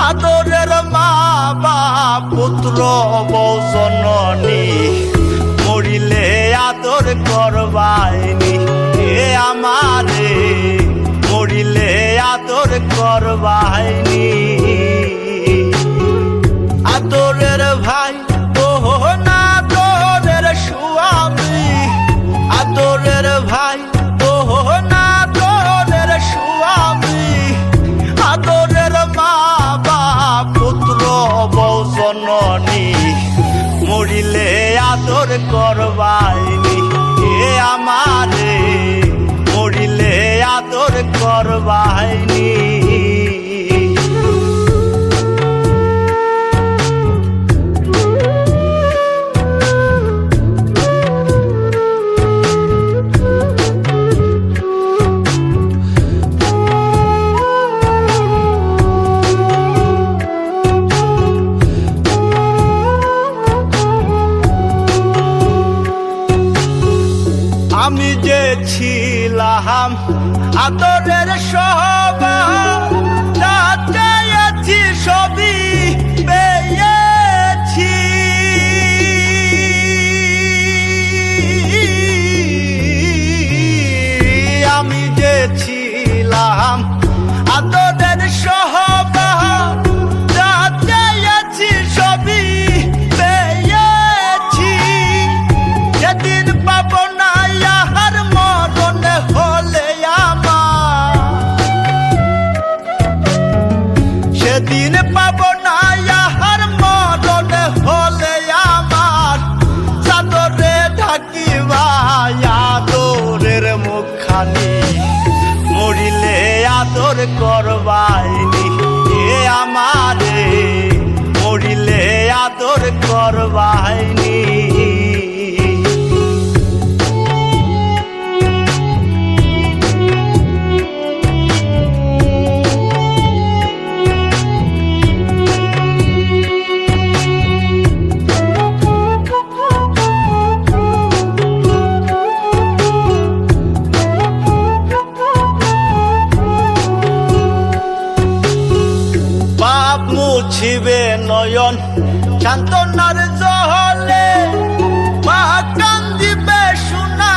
আদরের মা বাপ পুত্র বউ জননী মরিলে আদর করবাইনি এ আমারে মরিলে আদর করবাইনি আদরের ভাই ওহো না আদরের স্বামী আদরের ভাই ওহো না আদরের স্বামী আদরের মা বাপ পুত্র বউ জননী মরিলে আদর করবাইনি এ আমারে মরিলে আদর করবাইনি আমি যে ছিলাম আদরের সবার যা চেয়েছি সবই পেয়েছি আমি যে ছিলাম আদরের সবার যা চেয়েছি সবই পেয়েছি যেদিন পাবো না সেদিন পাবো না ইহার মরণ হলে আমার চাদরে ঢাকিবা আদরের মুখখানি মরিলে আদর করবাইনি এ আমারে মরিলে আদর করবাইনি মুছিবে নয়ন সান্তনার জলে মা কান্দিবে সোনা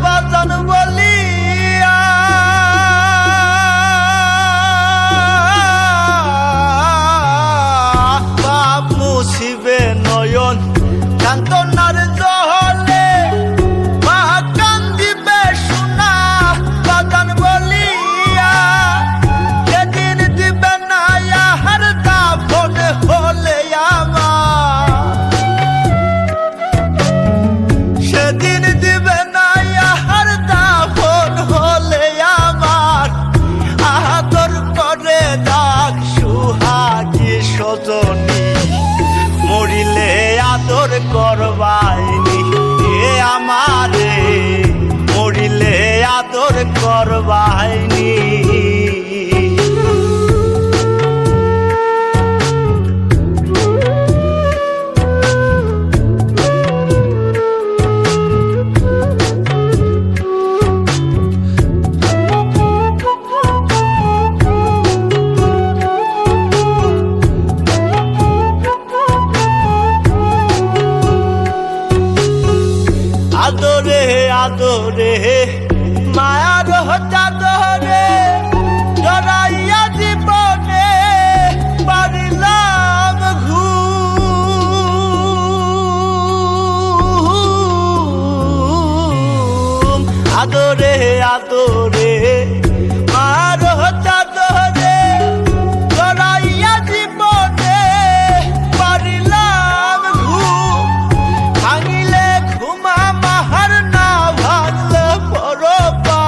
বাজান বলিয়া বাপ মুছিবে নয়ন সান্তনার জলে মা কান্দিবে সোনা বাজান বলিয়া যেদিন দিবে না হলে আমার সেদিন দিবে না ইহার দাফন হলে আমার আদর করে ডাক সুহাগী সজনী মরিলে আদর করবাইনি এ আমারে মরিলে আদর করবাইনি আদরে আদরে মায়ার চাদরে জড়াইয়া জীবনে পারিলাম ঘুম আদরে আদরে মায়ার চাদরে জড়াইয়া জীবনে পারিলাম ঘুম ভাঙিলে ঘুমা মাহার না ভাঙলে পরপা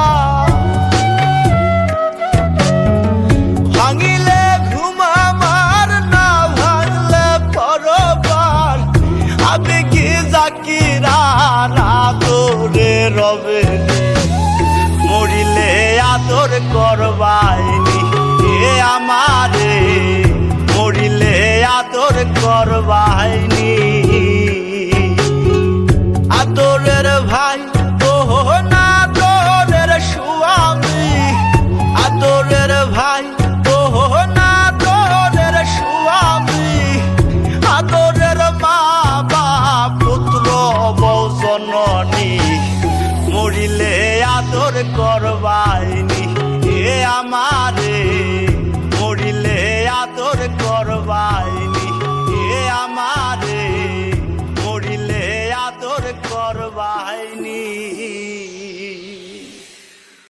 ভাঙিলে ঘুমা মার না ভাঙলে পরপার আমি কি জাকিরা আদরে রবে মরিলে আদর করবাইনি এ আমারে মরিলে আদর কর